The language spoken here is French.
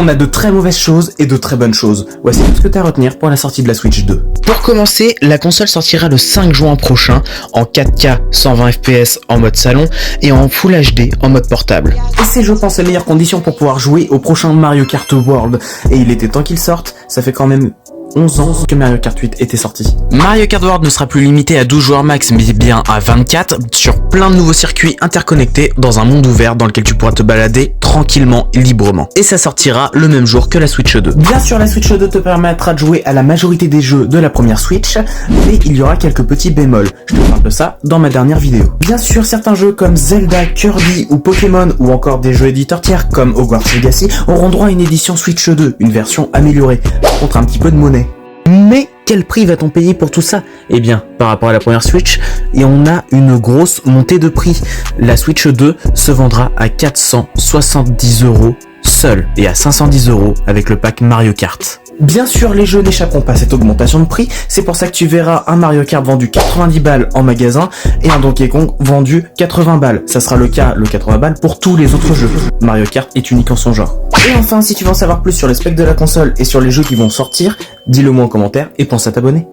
On a de très mauvaises choses et de très bonnes choses. Voici tout ce que tu as à retenir pour la sortie de la Switch 2. Pour commencer, la console sortira le 5 juin prochain en 4K 120 fps en mode salon et en Full HD en mode portable. Et c'est je pense les meilleures conditions pour pouvoir jouer au prochain Mario Kart World. Et il était temps qu'il sorte, ça fait quand même 11 ans que Mario Kart 8 était sorti. Mario Kart World ne sera plus limité à 12 joueurs max mais bien à 24 sur plein de nouveaux circuits interconnectés dans un monde ouvert dans lequel tu pourras te balader tranquillement, librement. Et ça sortira le même jour que la Switch 2. Bien sûr, la Switch 2 te permettra de jouer à la majorité des jeux de la première Switch, mais il y aura quelques petits bémols. Je te parle de ça dans ma dernière vidéo. Bien sûr, certains jeux comme Zelda, Kirby ou Pokémon ou encore des jeux éditeurs tiers comme Hogwarts Legacy auront droit à une édition Switch 2, une version améliorée, contre un petit peu de monnaie. Mais quel prix va-t-on payer pour tout ça? Eh bien, par rapport à la première Switch, et on a une grosse montée de prix. La Switch 2 se vendra à 470 € seul et à 510 € avec le pack Mario Kart. Bien sûr, les jeux n'échapperont pas à cette augmentation de prix, c'est pour ça que tu verras un Mario Kart vendu 90 balles en magasin et un Donkey Kong vendu 80 balles. Ça sera le 80 balles pour tous les autres jeux. Mario Kart est unique en son genre. Et enfin, si tu veux en savoir plus sur les specs de la console et sur les jeux qui vont sortir, dis-le moi en commentaire et pense à t'abonner.